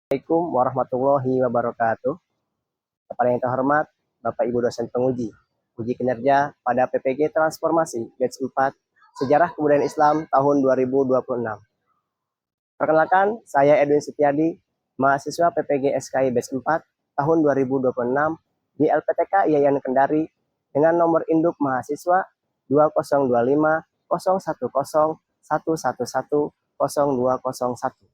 Assalamualaikum warahmatullahi wabarakatuh. Kepada yang terhormat Bapak Ibu dosen penguji, uji kinerja pada PPG Transformasi Batch 4 Sejarah Kebudayaan Islam tahun 2026. Perkenalkan, saya Edwin Setiadi, mahasiswa PPG SKI Batch 4 tahun 2026 di LPTK IAIN Kendari dengan nomor induk mahasiswa 2025 010 111 0201.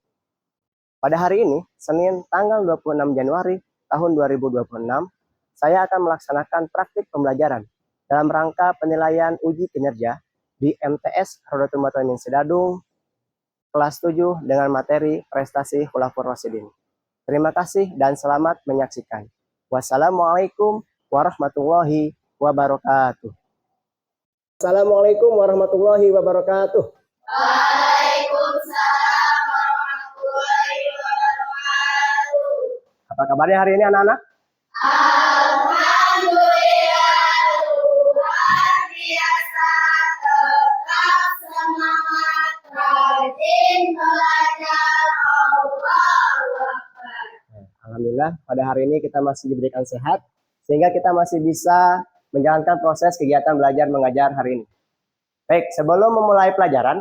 Pada hari ini, Senin tanggal 26 Januari tahun 2026, saya akan melaksanakan praktik pembelajaran dalam rangka penilaian uji kinerja di MTS Rodotul Mutamin Sidadung, kelas 7 dengan materi prestasi Khulafaur Rasyidin. Terima kasih dan selamat menyaksikan. Wassalamualaikum warahmatullahi wabarakatuh. Assalamualaikum warahmatullahi wabarakatuh. Waalaikumsalam warahmatullahi wabarakatuh. Apa kabarnya hari ini anak-anak? Alhamdulillah, luar biasa, tetap semangat, rajin belajar, Allahu Akbar. Alhamdulillah, pada hari ini kita masih diberikan sehat, sehingga kita masih bisa menjalankan proses kegiatan belajar mengajar hari ini. Baik, sebelum memulai pelajaran,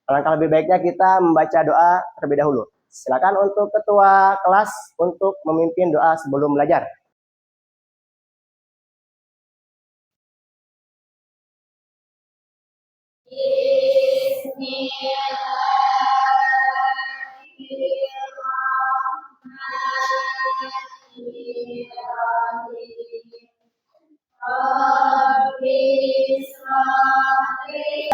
alangkah lebih baiknya kita membaca doa terlebih dahulu. Silakan untuk ketua kelas untuk memimpin doa sebelum belajar. Bismillahirrahmanirrahim. Rabbi israh li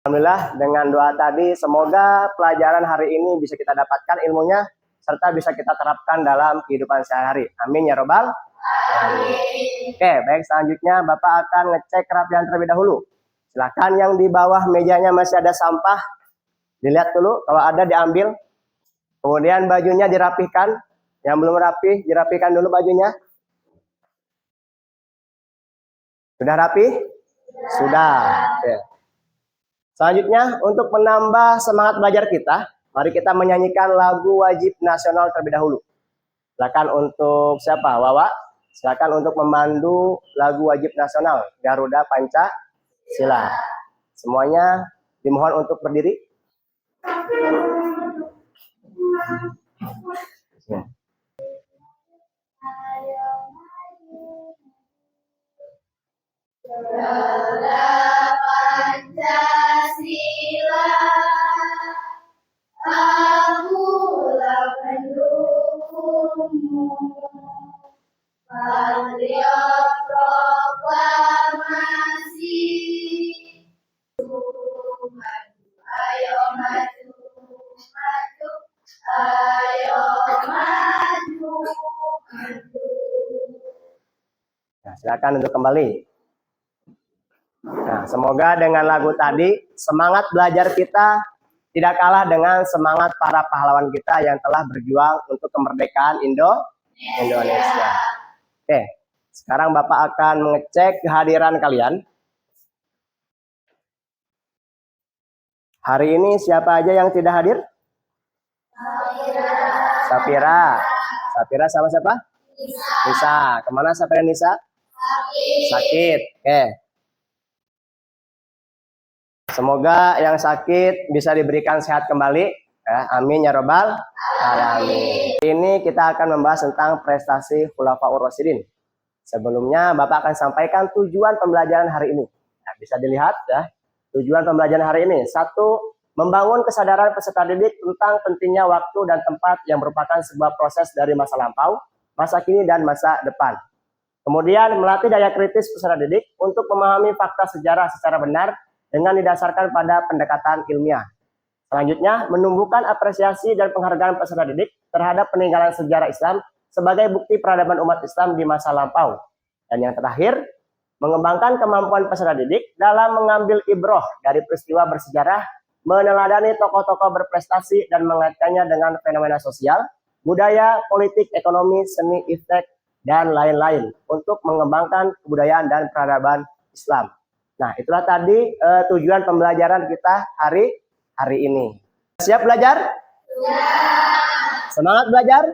Alhamdulillah, dengan doa tadi, semoga pelajaran hari ini bisa kita dapatkan ilmunya, serta bisa kita terapkan dalam kehidupan sehari-hari. Amin ya robbal alamin. Oke, baik, selanjutnya Bapak akan ngecek kerapian terlebih dahulu. Silakan yang di bawah mejanya masih ada sampah, dilihat dulu, kalau ada diambil. Kemudian bajunya dirapihkan, yang belum rapih dirapihkan dulu bajunya. Sudah rapi? Sudah. Oke. Selanjutnya, untuk menambah semangat belajar kita, mari kita menyanyikan lagu wajib nasional terlebih dahulu. Silakan untuk siapa? Wawa. Silakan untuk memandu lagu wajib nasional Garuda Pancasila. Semuanya dimohon untuk berdiri. Garuda Pancasila, akulah pendukungmu. Patriot proklamasi, ayo maju, maju, ayo maju, maju. Nah, silakan untuk kembali. Nah, semoga dengan lagu tadi semangat belajar kita tidak kalah dengan semangat para pahlawan kita yang telah berjuang untuk kemerdekaan Indonesia. Oke, sekarang Bapak akan mengecek kehadiran kalian. Hari ini siapa aja yang tidak hadir? Safira. Safira sama siapa? Nisa. Kemana Safira Nisa? Sakit. Oke. Semoga yang sakit bisa diberikan sehat kembali. Amin ya robbal alamin. Ini kita akan membahas tentang prestasi Khulafaur Rasyidin. Sebelumnya Bapak akan sampaikan tujuan pembelajaran hari ini. Nah, bisa dilihat ya. Tujuan pembelajaran hari ini. 1. Membangun kesadaran peserta didik tentang pentingnya waktu dan tempat yang merupakan sebuah proses dari masa lampau, masa kini, dan masa depan. Kemudian melatih daya kritis peserta didik untuk memahami fakta sejarah secara benar dengan didasarkan pada pendekatan ilmiah. Selanjutnya, menumbuhkan apresiasi dan penghargaan peserta didik terhadap peninggalan sejarah Islam sebagai bukti peradaban umat Islam di masa lampau. Dan yang terakhir, mengembangkan kemampuan peserta didik dalam mengambil ibroh dari peristiwa bersejarah, meneladani tokoh-tokoh berprestasi dan mengaitkannya dengan fenomena sosial, budaya, politik, ekonomi, seni, estetik, dan lain-lain untuk mengembangkan kebudayaan dan peradaban Islam. Nah, itulah tadi tujuan pembelajaran kita hari ini. Siap belajar? Semangat belajar?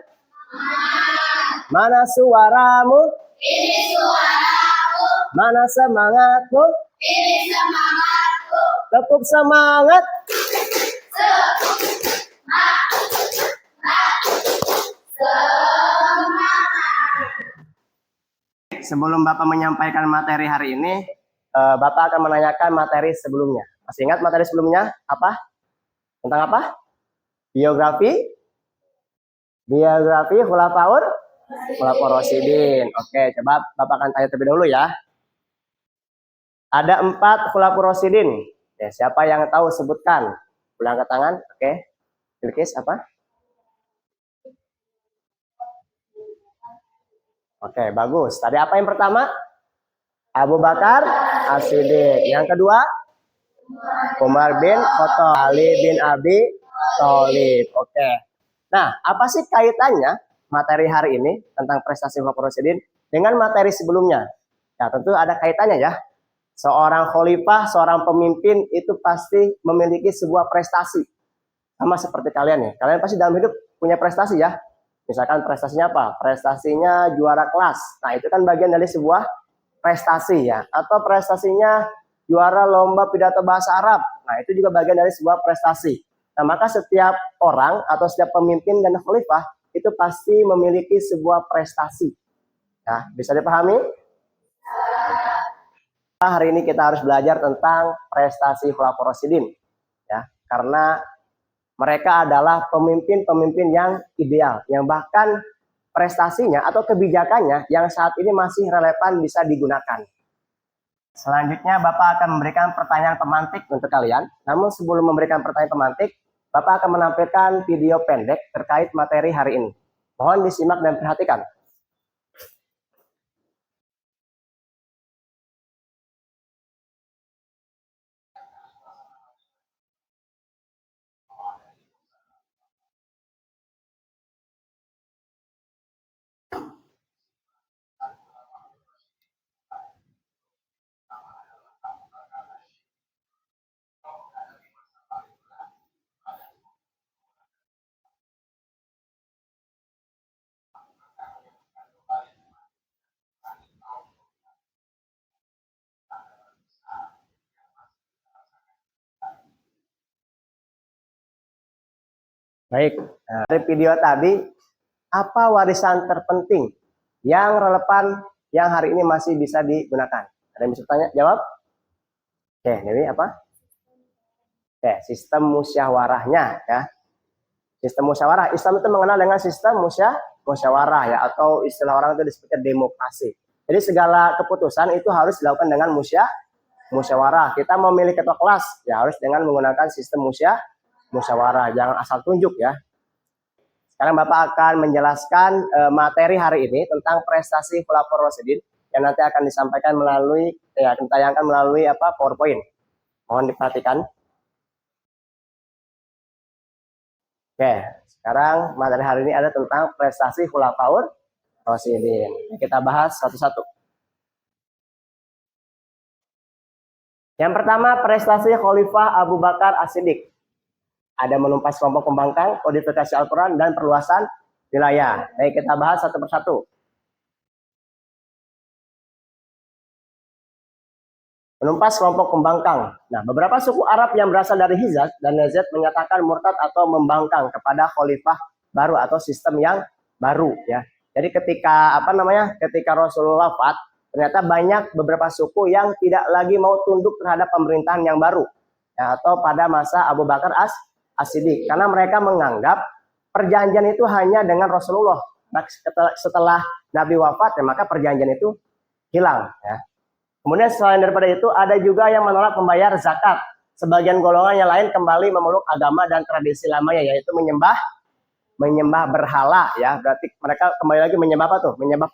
Mana suaramu? Ini suaraku, Mana semangatmu? ini semangatku. Tepuk semangat. Sebelum Bapak menyampaikan materi hari ini, Bapak akan menanyakan materi sebelumnya. Masih ingat materi sebelumnya apa? Tentang apa? Biografi Khulafaur Rasyidin. Oke, coba Bapak akan tanya terlebih dahulu ya. Ada 4 Khulafaur Rasyidin. Ya, siapa yang tahu sebutkan? Angkat tangan. Oke. Bilqis apa? Oke, bagus. Tadi apa yang pertama? Abu Bakar As-Siddiq. Yang kedua? Umar bin Khattab. Ali bin Abi Thalib. Oke. Nah, apa sih kaitannya materi hari ini tentang prestasi Khulafaur Rasyidin dengan materi sebelumnya? Ya, tentu ada kaitannya ya. Seorang khalifah, seorang pemimpin itu pasti memiliki sebuah prestasi. Sama seperti kalian ya. Kalian pasti dalam hidup punya prestasi ya. Misalkan prestasinya apa? Prestasinya juara kelas. Nah, itu kan bagian dari sebuah prestasi ya. Atau prestasinya juara lomba pidato bahasa Arab. Nah, itu juga bagian dari sebuah prestasi. Nah, maka setiap orang atau setiap pemimpin dan khalifah itu pasti memiliki sebuah prestasi. Ya, bisa dipahami? Hari ini kita harus belajar tentang prestasi Khulafaur Rasyidin. Ya, karena mereka adalah pemimpin-pemimpin yang ideal, yang bahkan prestasinya atau kebijakannya yang saat ini masih relevan bisa digunakan. Selanjutnya Bapak akan memberikan pertanyaan pemantik untuk kalian. Namun sebelum memberikan pertanyaan pemantik, Bapak akan menampilkan video pendek terkait materi hari ini. Mohon disimak dan perhatikan. Baik, dari video tadi, apa warisan terpenting yang relevan yang hari ini masih bisa digunakan? Ada yang bisa tanya? Jawab? Oke, ini apa? Oke, sistem musyawarahnya ya. Sistem musyawarah, Islam itu mengenal dengan sistem musyawarah ya, atau istilah orang itu disebutnya demokrasi. Jadi segala keputusan itu harus dilakukan dengan musyawarah. Kita memilih ketua kelas ya harus dengan menggunakan sistem musyawarah, jangan asal tunjuk ya. Sekarang Bapak akan menjelaskan materi hari ini tentang prestasi Khulafaur Rasyidin yang nanti akan disampaikan melalui akan ditayangkan melalui PowerPoint. Mohon diperhatikan. Oke, sekarang materi hari ini ada tentang prestasi Khulafaur Rasyidin. Kita bahas satu-satu. Yang pertama, prestasi Khalifah Abu Bakar As-Siddiq. Ada menumpas kelompok pembangkang, kodifikasi Al-Quran, dan perluasan wilayah. Baik, kita bahas satu persatu. Menumpas kelompok pembangkang. Nah, beberapa suku Arab yang berasal dari Hijaz dan Najd menyatakan murtad atau membangkang kepada khalifah baru atau sistem yang baru ya. Jadi ketika ketika Rasulullah wafat, ternyata banyak beberapa suku yang tidak lagi mau tunduk terhadap pemerintahan yang baru ya, atau pada masa Abu Bakar As-Siddiq, karena mereka menganggap perjanjian itu hanya dengan Rasulullah. Nah, setelah Nabi wafat ya, maka perjanjian itu hilang ya. Kemudian selain daripada itu ada juga yang menolak membayar zakat sebagian golongan yang lain kembali memeluk agama dan tradisi lamanya, yaitu menyembah berhala ya. Berarti mereka kembali lagi menyembah apa tuh? Menyembah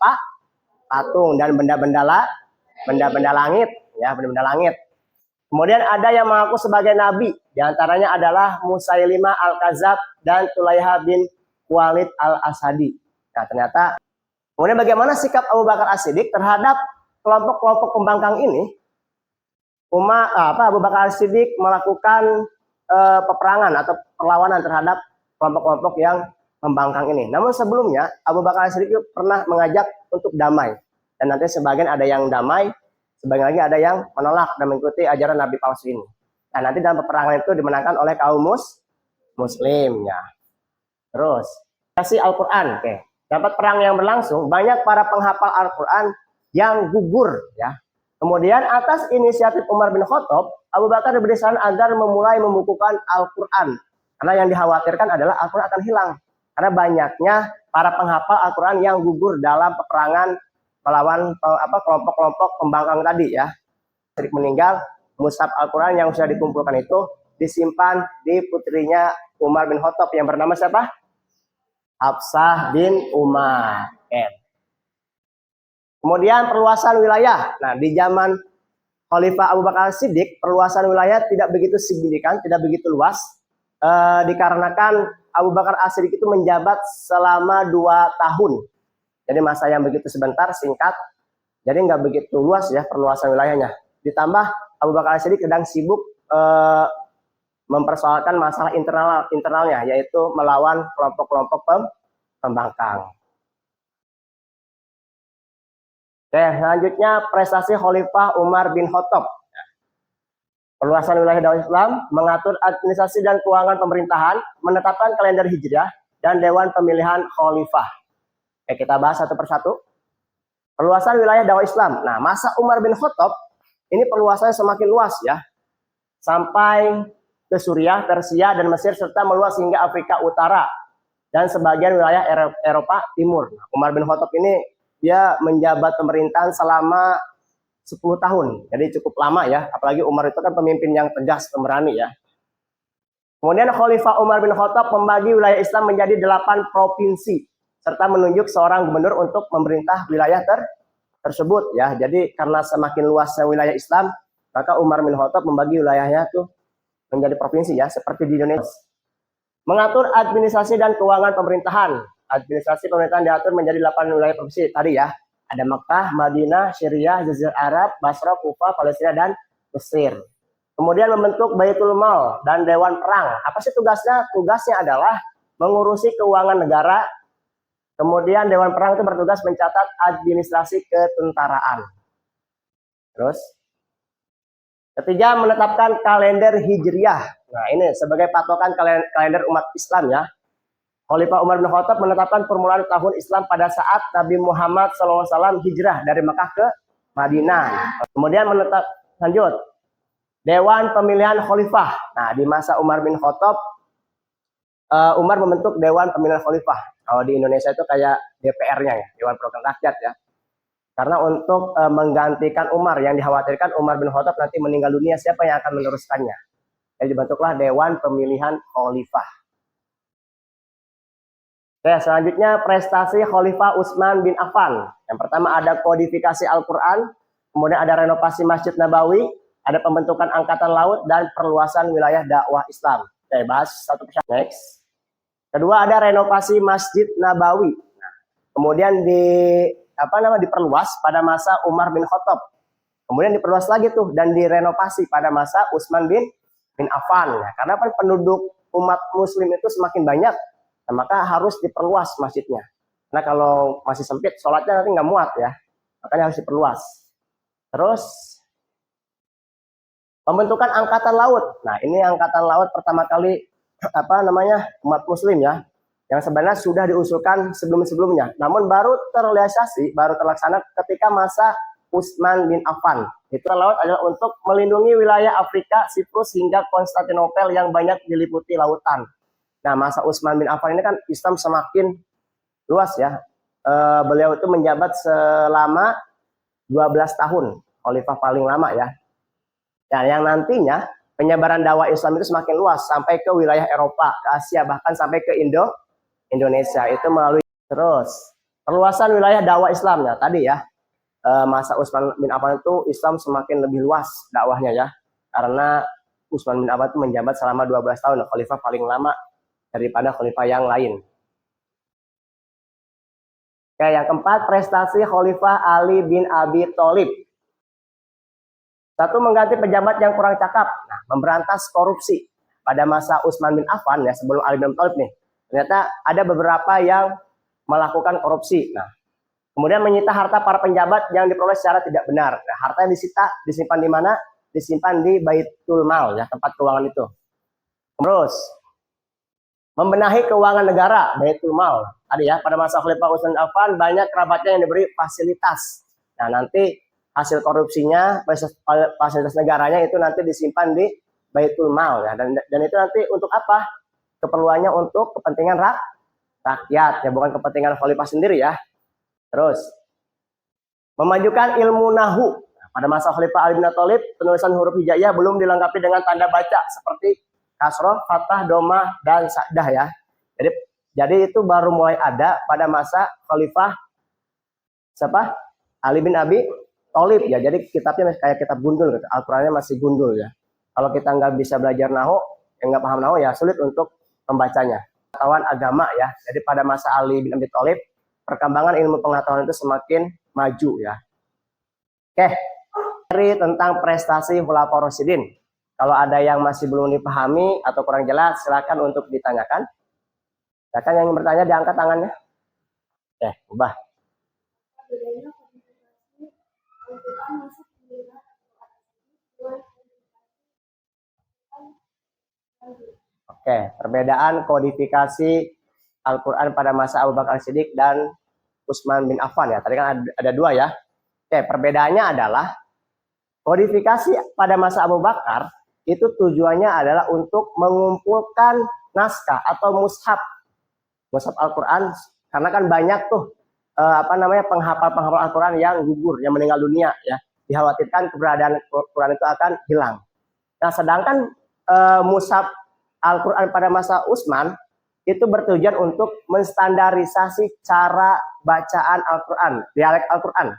patung dan benda-benda langit ya, benda-benda langit. Kemudian ada yang mengaku sebagai nabi, diantaranya adalah Musailimah al-Kadzab dan Tulaiha bin Walid al-Asadi. Nah, ternyata kemudian bagaimana sikap Abu Bakar As-Siddiq terhadap kelompok-kelompok pembangkang ini? Abu Bakar As-Siddiq melakukan peperangan atau perlawanan terhadap kelompok-kelompok yang pembangkang ini. Namun sebelumnya Abu Bakar As-Siddiq pernah mengajak untuk damai, dan nanti sebagian ada yang damai, sebagian lagi ada yang menolak dan mengikuti ajaran Nabi palsu ini. Nah, nanti dalam peperangan itu dimenangkan oleh kaum muslim ya. Terus kasih Al-Quran. Oke. Dapat perang yang berlangsung, banyak para penghafal Al-Quran yang gugur ya. Kemudian atas inisiatif Umar bin Khattab, Abu Bakar diberi saran agar memulai membukukan Al-Quran. Karena yang dikhawatirkan adalah Al-Quran akan hilang. Karena banyaknya para penghafal Al-Quran yang gugur dalam peperangan melawan kelompok-kelompok pembangkang tadi ya. Ketika meninggal, mushaf Al-Quran yang sudah dikumpulkan itu disimpan di putrinya Umar bin Khattab yang bernama siapa? Hafsah bin Umar. Kemudian perluasan wilayah. Nah, di zaman Khalifah Abu Bakar Siddiq, perluasan wilayah tidak begitu signifikan, tidak begitu luas, dikarenakan Abu Bakar As-Siddiq itu menjabat selama 2 tahun. Jadi masa yang begitu sebentar, singkat, jadi nggak begitu luas ya perluasan wilayahnya. Ditambah Abu Bakar As-Siddiq sedang sibuk mempersoalkan masalah internalnya, yaitu melawan kelompok-kelompok pembangkang. Oke, selanjutnya prestasi Khalifah Umar bin Khattab. Perluasan wilayah dakwah Islam, mengatur administrasi dan keuangan pemerintahan, menetapkan kalender Hijriah, dan Dewan Pemilihan Khalifah. Oke, kita bahas satu persatu. Perluasan wilayah dakwah Islam. Nah, masa Umar bin Khattab ini perluasannya semakin luas ya. Sampai ke Suriah, Persia, dan Mesir, serta meluas hingga Afrika Utara dan sebagian wilayah Eropa Timur. Nah, Umar bin Khattab ini dia menjabat pemerintahan selama 10 tahun. Jadi cukup lama ya. Apalagi Umar itu kan pemimpin yang tegas, pemberani ya. Kemudian Khalifah Umar bin Khattab membagi wilayah Islam menjadi 8 provinsi serta menunjuk seorang gubernur untuk memerintah wilayah tersebut ya. Jadi karena semakin luasnya wilayah Islam, maka Umar bin Khattab membagi wilayahnya tuh menjadi provinsi ya, seperti di Indonesia. Mengatur administrasi dan keuangan pemerintahan. Administrasi pemerintahan diatur menjadi 8 wilayah provinsi tadi ya. Ada Mekah, Madinah, Syria, Jazirah Arab, Basra, Kufah, Palestina, dan Mesir. Kemudian membentuk Baitul Mal dan Dewan Perang. Apa sih tugasnya? Tugasnya adalah mengurusi keuangan negara. Kemudian Dewan Perang itu bertugas mencatat administrasi ketentaraan. Terus, ketiga, menetapkan kalender Hijriah. Nah, ini sebagai patokan kalender umat Islam ya. Khalifah Umar bin Khattab menetapkan permulaan tahun Islam pada saat Nabi Muhammad SAW hijrah dari Mekah ke Madinah. Kemudian lanjut, Dewan Pemilihan Khalifah. Nah, di masa Umar bin Khattab, Umar membentuk Dewan Pemilihan Khalifah. Kalau di Indonesia itu kayak DPR-nya ya, Dewan Perwakilan Rakyat ya. Karena untuk menggantikan Umar, yang dikhawatirkan Umar bin Khattab nanti meninggal dunia, siapa yang akan meneruskannya? Jadi dibentuklah Dewan Pemilihan Khalifah. Oke, selanjutnya prestasi Khalifah Utsman bin Affan. Yang pertama ada kodifikasi Al-Quran, kemudian ada renovasi Masjid Nabawi, ada pembentukan angkatan laut, dan perluasan wilayah dakwah Islam. Oke, bahas satu persatu. Next. Kedua ada renovasi Masjid Nabawi. Nah, kemudian diperluas pada masa Umar bin Khattab. Kemudian diperluas lagi tuh dan direnovasi pada masa Utsman bin Affan. Nah, karena kan penduduk umat Muslim itu semakin banyak, nah, maka harus diperluas masjidnya. Nah, kalau masih sempit, sholatnya nanti nggak muat ya, makanya harus diperluas. Terus pembentukan angkatan laut. Nah, ini angkatan laut pertama kali umat Muslim ya, yang sebenarnya sudah diusulkan sebelum-sebelumnya, namun baru terrealisasi, baru terlaksana ketika masa Utsman bin Affan. Itu laut adalah untuk melindungi wilayah Afrika, Siprus hingga Konstantinopel yang banyak diliputi lautan. Nah, masa Utsman bin Affan ini kan Islam semakin luas ya. Beliau itu menjabat selama 12 tahun, khalifah paling lama ya. Nah, yang nantinya penyebaran dakwah Islam itu semakin luas sampai ke wilayah Eropa, ke Asia, bahkan sampai ke Indonesia itu melalui terus perluasan wilayah dakwah Islamnya tadi ya. Masa Utsman bin Affan itu Islam semakin lebih luas dakwahnya ya, karena Utsman bin Affan itu menjabat selama 12 tahun, khalifah paling lama daripada khalifah yang lain. Oke, yang keempat, prestasi Khalifah Ali bin Abi Thalib. Satu, mengganti pejabat yang kurang cakap. Nah, memberantas korupsi. Pada masa Utsman bin Affan ya, sebelum Ali bin Abi Thalib nih, ternyata ada beberapa yang melakukan korupsi. Nah, kemudian menyita harta para penjabat yang diperoleh secara tidak benar. Nah, harta yang disita disimpan di mana? Disimpan di Baitul Mal ya, tempat keuangan itu. Terus membenahi keuangan negara, Baitul Mal. Tadi ya, pada masa Khalifah Utsman bin Affan banyak kerabatnya yang diberi fasilitas. Nah, nanti hasil korupsinya, fasilitas negaranya itu nanti disimpan di Baitul Mal ya. Dan itu nanti untuk apa? Keperluannya untuk kepentingan rakyat ya, bukan kepentingan khalifah sendiri ya. Terus memajukan ilmu nahu. Nah, pada masa Khalifah Ali bin Abi Thalib, penulisan huruf hijaiyah belum dilengkapi dengan tanda baca seperti kasroh, fathah, domah, dan sa'dah ya. Jadi itu baru mulai ada pada masa Khalifah siapa? Ali bin Abi Thalib ya. Jadi kitabnya kayak kitab gundul gitu. Al-Qur'annya masih gundul ya. Kalau kita nggak bisa belajar nahu, yang nggak paham nahu ya sulit untuk membacanya. Pengetahuan agama ya. Jadi pada masa Ali bin Abi Thalib, perkembangan ilmu pengetahuan itu semakin maju ya. Oke, tentang prestasi Khulafaur Rasyidin. Kalau ada yang masih belum dipahami atau kurang jelas, silakan untuk ditanyakan. Silakan yang bertanya diangkat tangannya. Ubah. Oke, perbedaan kodifikasi Al-Quran pada masa Abu Bakar Siddiq dan Utsman bin Affan ya. Tadi kan ada dua ya. Oke, perbedaannya adalah kodifikasi pada masa Abu Bakar itu tujuannya adalah untuk mengumpulkan naskah atau mushaf Al-Quran, karena kan banyak tuh penghafal Al-Quran yang gugur, yang meninggal dunia ya. Dikhawatirkan keberadaan Al-Quran itu akan hilang. Nah, sedangkan mushaf Al-Quran pada masa Utsman itu bertujuan untuk menstandarisasi cara bacaan Al-Quran, dialek Al-Quran.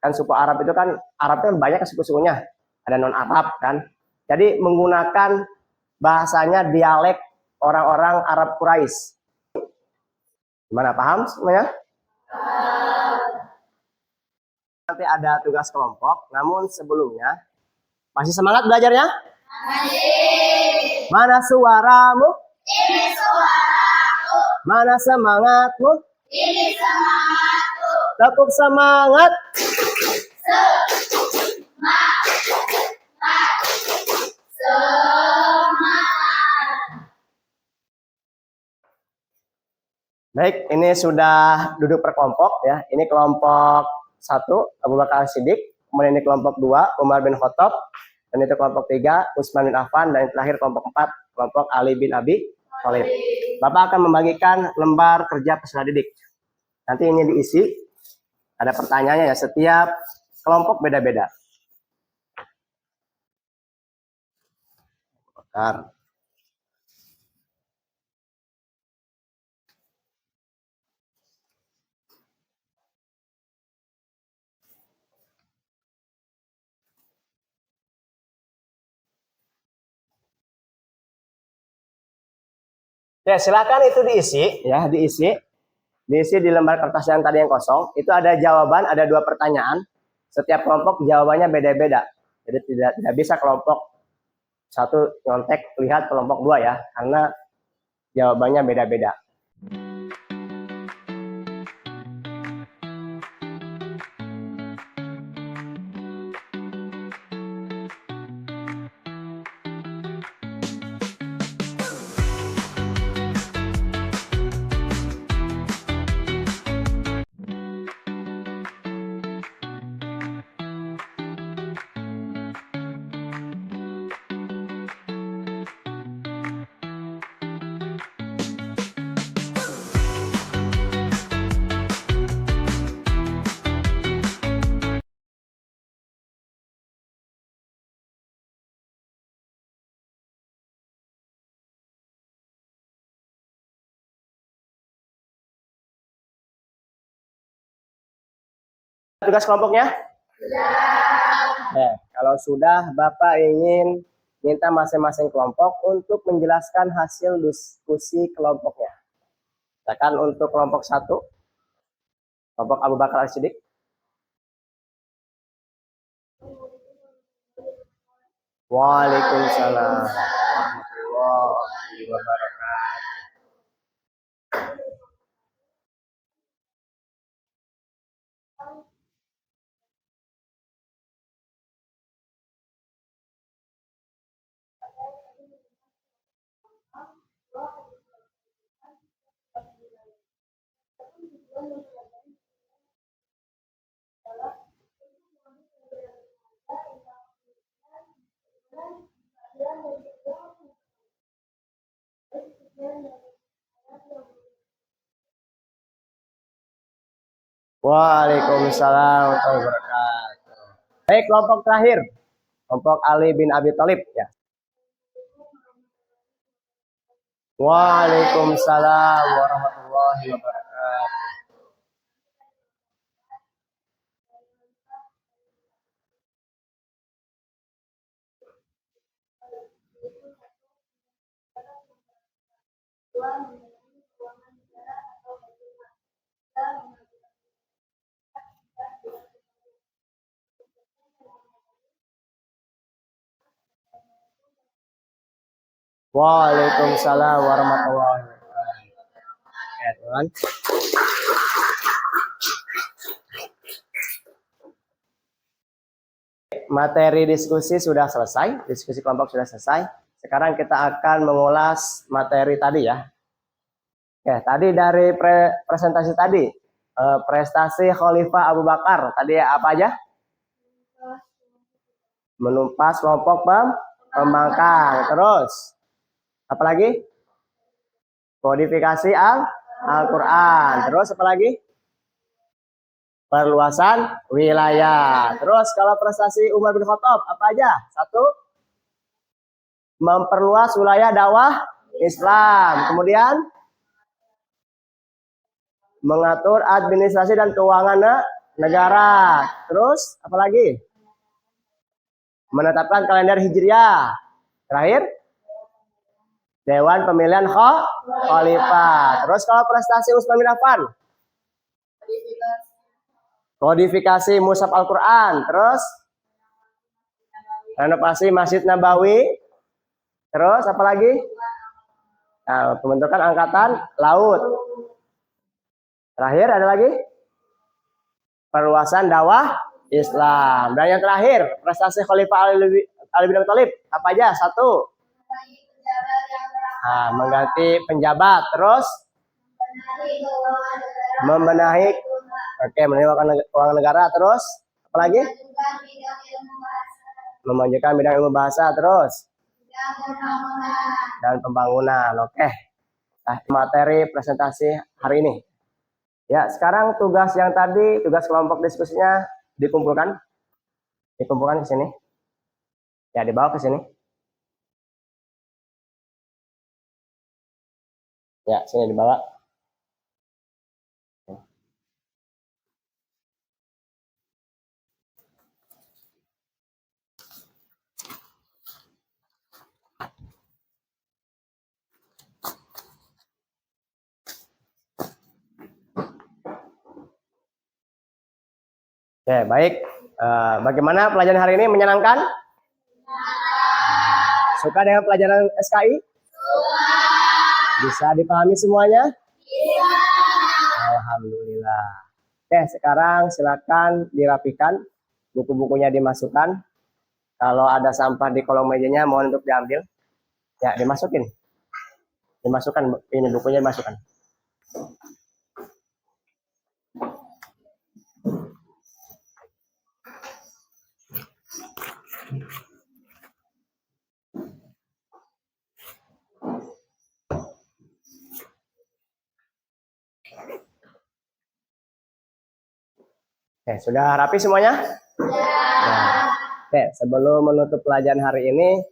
Kan suku Arab itu kan, Arab itu kan banyak suku-sukunya, ada non-Arab kan. Jadi menggunakan bahasanya dialek orang-orang Arab Quraisy. Gimana, paham semuanya? Nanti ada tugas kelompok, namun sebelumnya, masih semangat belajarnya? Masih. Mana suaramu? Ini suaraku. Mana semangatmu? Ini semangatku. Tepuk semangat. Baik, ini sudah duduk per kelompok ya. Ini kelompok 1 Abu Bakar Siddiq, kemudian ini kelompok 2 Umar bin Khattab, dan itu kelompok 3 Utsman bin Affan, dan terakhir kelompok 4 kelompok Ali bin Abi Thalib. Bapak akan membagikan lembar kerja peserta didik. Nanti ini diisi, ada pertanyaannya ya, setiap kelompok beda-beda. Bentar. Ya, silakan itu diisi ya, diisi di lembar kertas yang tadi yang kosong. Itu ada jawaban, ada 2 pertanyaan. Setiap kelompok jawabannya beda-beda. Jadi tidak bisa kelompok 1 nyontek lihat kelompok 2 ya, karena jawabannya beda-beda. Tugas kelompoknya? Kalau sudah, Bapak ingin minta masing-masing kelompok untuk menjelaskan hasil diskusi kelompoknya. Misalkan untuk kelompok 1, kelompok Abu Bakar As-Siddiq. Waalaikumsalam warahmatullahi wabarakatuh. Waalaikumsalam warahmatullahi wabarakatuh. Baik, kelompok terakhir, kelompok Ali bin Abi Thalib ya. Waalaikumsalam warahmatullahi wabarakatuh. Waalaikumsalam warahmatullahi wabarakatuh. Ya, teman. Materi diskusi sudah selesai, diskusi kelompok sudah selesai. Sekarang kita akan mengulas materi tadi ya. Ya, tadi dari presentasi tadi, prestasi Khalifah Abu Bakar, tadi apa aja? Menumpas kelompok pembangkang. Terus, apa lagi? Kodifikasi Al-Quran. Terus apa lagi? Perluasan wilayah. Terus kalau prestasi Umar bin Khattab apa aja? 1, memperluas wilayah dakwah Islam. Kemudian mengatur administrasi dan keuangan negara. Terus apa lagi? Menetapkan kalender Hijriah. Terakhir, Dewan Pemilihan Khalifah. Terus kalau prestasi Utsman bin Affan, kodifikasi Mushaf Al-Quran. Terus renovasi Masjid Nabawi. Terus apa lagi? Nah, pembentukan Angkatan Laut. Terakhir ada lagi? Perluasan dakwah Islam. Dan yang terakhir, prestasi Khalifah Ali bin Abi Thalib. Apa aja? 1, mengganti penjabat. Terus membenahi keuangan negara. Terus apa lagi? Memajukan bidang ilmu bahasa. Terus dan pembangunan. Oke. Nah, materi presentasi hari ini. Ya, sekarang tugas yang tadi, tugas kelompok diskusinya dikumpulkan ke sini. Ya, dibawa ke sini. Ya, sini dibawa. Oke, baik. Bagaimana pelajaran hari ini? Menyenangkan? Suka dengan pelajaran SKI? Bisa dipahami semuanya? Alhamdulillah. Oke, sekarang silakan dirapikan, buku-bukunya dimasukkan. Kalau ada sampah di kolong mejanya, mohon untuk diambil. Ya, dimasukkan, ini bukunya dimasukkan. Oke, sudah rapi semuanya? Ya. Oke, sebelum menutup pelajaran hari ini,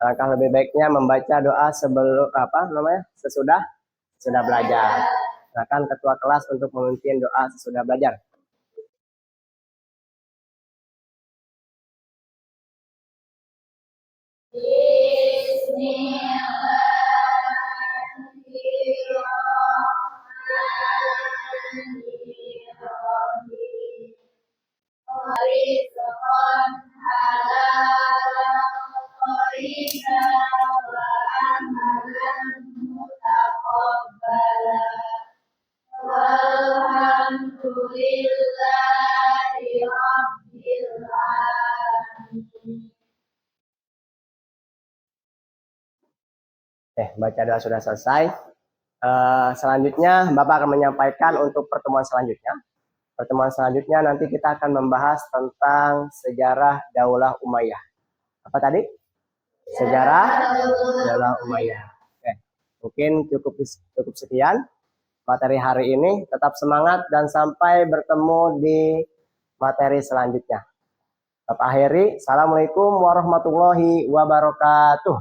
langkah lebih baiknya membaca doa sebelum sesudah belajar. Silakan ketua kelas untuk memimpin doa sesudah belajar. Bismillahirrahmanirrahim. Rizqan halalan thayyiban wa amalan mutaqabbalan. Walhamdulillahi rabbil alamin. Baca doa sudah selesai. Selanjutnya Bapak akan menyampaikan untuk pertemuan selanjutnya. Pertemuan selanjutnya nanti kita akan membahas tentang sejarah Daulah Umayyah. Apa tadi? Sejarah Daulah Umayyah. Oke, mungkin cukup sekian materi hari ini. Tetap semangat dan sampai bertemu di materi selanjutnya. Bapak akhiri, Assalamualaikum warahmatullahi wabarakatuh.